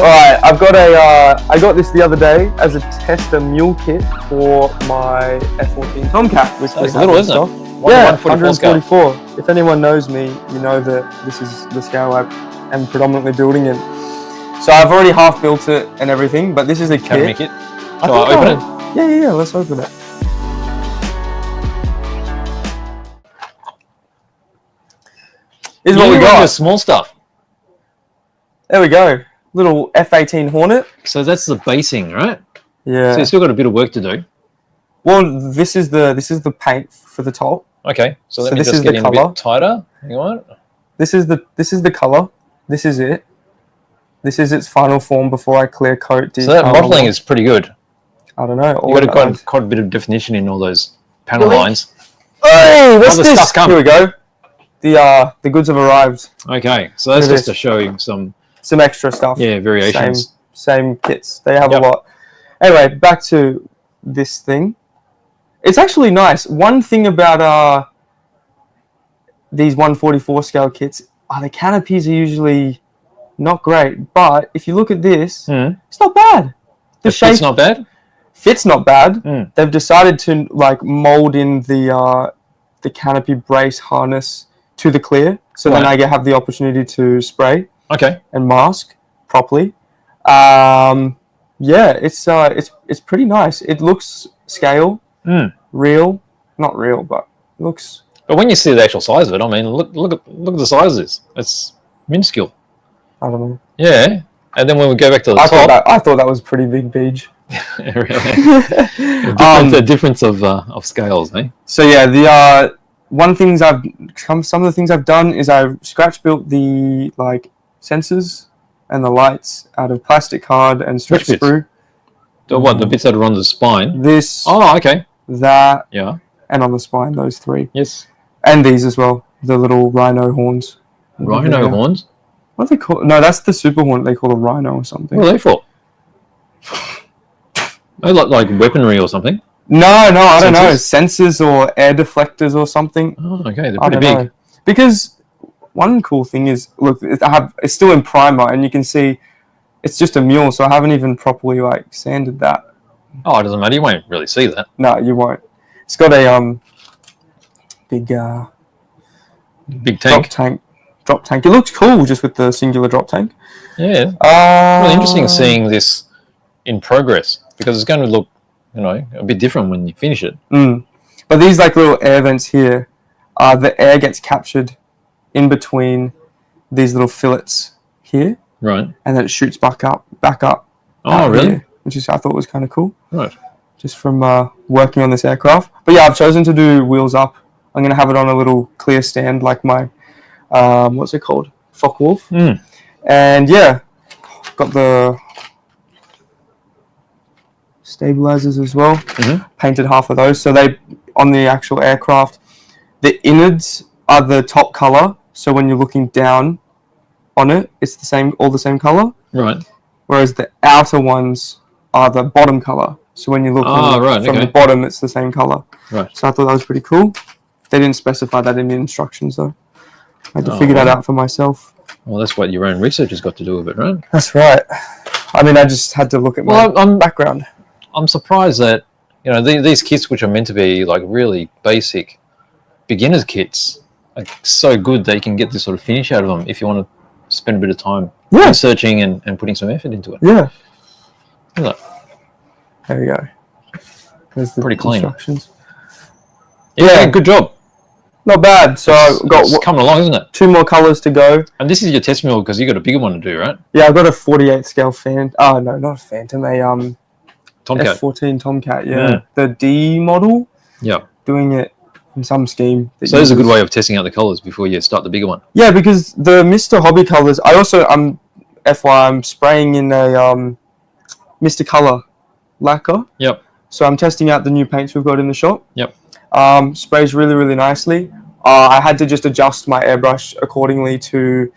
Alright, I've got I got this the other day as a tester mule kit for my F-14 Tomcat. Which That's little, isn't it? Yeah, 144. If anyone knows me, you know that this is the scale I am predominantly building in. So I've already half built it and everything, but this is a kit. Can we make it? Shall I open it? Yeah, let's open it. Here's what we got. Small stuff. There we go. Little F-18 Hornet. So that's the basing, right? Yeah. So you still got a bit of work to do. Well, this is the paint for the top. Okay. So let me just get in a bit tighter. Hang on. This is the color. This is it. This is its final form before I clear coat. So that modeling is pretty good. I don't know. You got quite a bit of definition in all those panel lines. Hey, what's this? Stuff's come. Here we go. The goods have arrived. Okay, so that's just to show you some extra stuff. Yeah, variations. Same kits. They have a lot. Anyway, back to this thing. It's actually nice. One thing about these 144 scale kits, the canopies are usually not great. But if you look at this, it's not bad. The shape's not bad? Fit's not bad. They've decided to mold in the canopy brace harness to the clear, so then I have the opportunity to spray and mask properly. Yeah, it's pretty nice. It looks scale, real, not real, but looks. But when you see the actual size of it, I mean, look at the size of this. It's minuscule. I don't know. Yeah, and then when we go back to the top, I thought that was pretty big, Beej. Really? The difference of scales, eh? So yeah, some of the things I've done is I've scratch built the sensors and the lights out of plastic card and stretch sprue. The bits that are on the spine? This. Oh, okay. That. Yeah. And on the spine, those three. Yes. And these as well, the little rhino horns. Rhino horns? What are they called? No, that's the super horn they call a rhino or something. What are they for? They look like weaponry or something? No, I don't know. Sensors or air deflectors or something. Oh, okay. They're pretty big. Know. Because one cool thing is, look, it's still in primer, and you can see it's just a mule, so I haven't even properly sanded that. Oh, it doesn't matter. You won't really see that. No, you won't. It's got a big tank. Drop tank. It looks cool just with the singular drop tank. Yeah. Really interesting seeing this in progress, because it's going to look, a bit different when you finish it. But these little air vents here, the air gets captured in between these little fillets here. Right. And then it shoots back up. Oh, really? Here, which I thought was kind of cool. Right. Just from working on this aircraft. But yeah, I've chosen to do wheels up. I'm going to have it on a little clear stand like my, what's it called? Focke-Wulf. And yeah, got the stabilizers as well. Painted half of those. So they, on the actual aircraft, the innards are the top color. So when you're looking down on it, it's all the same color. Right. Whereas the outer ones are the bottom color. So when you look from the bottom, it's the same color. Right. So I thought that was pretty cool. They didn't specify that in the instructions though. I had to figure that out for myself. Well, that's what your own research has got to do with it, right? That's right. I mean, I just had to look at my background. I'm surprised that, these kits, which are meant to be really basic beginner's kits, are so good that you can get this sort of finish out of them if you want to spend a bit of time researching and putting some effort into it. Yeah. Look. There we go. There's the pretty clean. Instructions. Yeah, good job. Not bad. So I've got coming along, isn't it? 2 more colours to go. And this is your test mule because you got a bigger one to do, right? Yeah, I've got a 48 scale Phantom. Oh no, not a Phantom. A Tomcat. F-14 Tomcat. Yeah, the D model. Yeah. Doing it in some scheme. So this is a good way of testing out the colours before you start the bigger one. Yeah, because the Mr. Hobby colours. I'm spraying in a Mr. Colour lacquer. Yep. So I'm testing out the new paints we've got in the shop. Yep. Sprays really, really nicely. I had to just adjust my airbrush accordingly to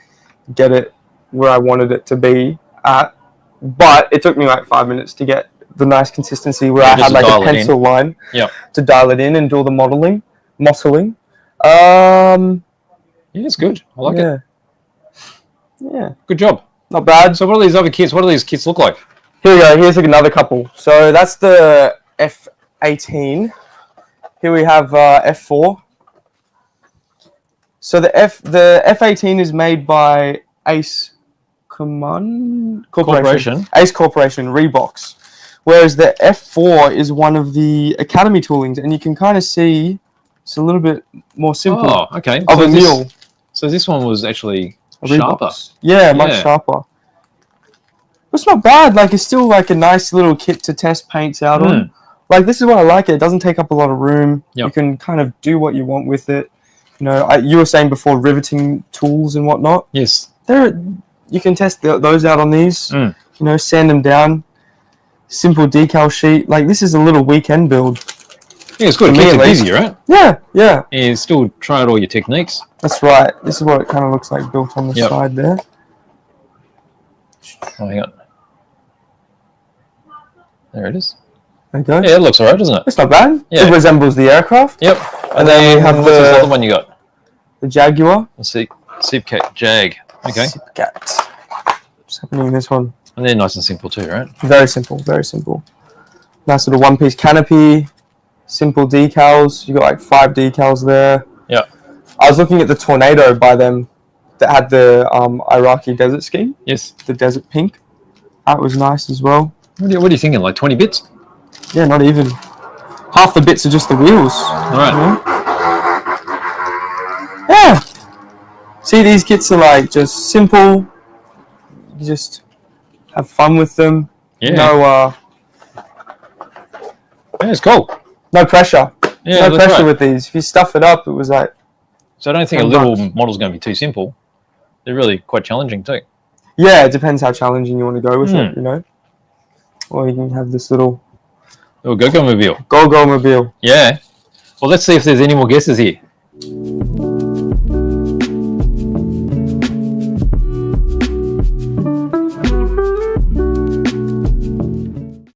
get it where I wanted it to be at. But it took me 5 minutes to get the nice consistency where I had a pencil line to dial it in and do all the mottling. Yeah, it's good. I like it. Yeah. Good job. Not bad. So what are these other kits? What do these kits look like? Here we go. Here's another couple. So that's the F-18. Here we have F-4. So the F-18 is made by Ace Corporation. Ace Corporation, Reeboks. Whereas the F4 is one of the Academy toolings, and you can kind of see it's a little bit more simple. Oh, okay. Of a mule. So this one was actually sharper. Yeah, much sharper. It's not bad. Like, it's still like a nice little kit to test paints out on. Like, this is why I like it. It doesn't take up a lot of room. Yep. You can kind of do what you want with it. You know, you were saying before riveting tools and whatnot. Yes. You can test those out on these. You know, sand them down. Simple decal sheet. Like, this is a little weekend build. Yeah, it's good. It keeps it busy, right? Yeah, yeah. And you still try out all your techniques. That's right. This is what it kind of looks like built on the side there. Oh, hang on. There it is. There you go. Yeah, it looks alright, doesn't it? It's not bad. Yeah. It resembles the aircraft. Yep. And then we have what's this other one you got? The Jaguar. Let's see. Sipcat Jag. Okay. Sipcat. What's happening in this one? And they're nice and simple too, right? Very simple, very simple. Nice little one-piece canopy. Simple decals. You got like 5 decals there. Yeah. I was looking at the Tornado by them that had the Iraqi desert scheme. Yes. The desert pink. That was nice as well. What are you thinking? Like 20 bits? Yeah, not even. Half the bits are just the wheels. All right. Yeah. See, these kits are like just simple. You just have fun with them. Yeah. No. Yeah, it's cool. No pressure. Yeah, no pressure with these. If you stuff it up, it was like. So I don't think a little model's going to be too simple. They're really quite challenging too. Yeah, it depends how challenging you want to go with it, you know. Or you can have this little... Oh, Go-Go-Mobile. Go-Go-Mobile. Yeah. Well, let's see if there's any more guesses here.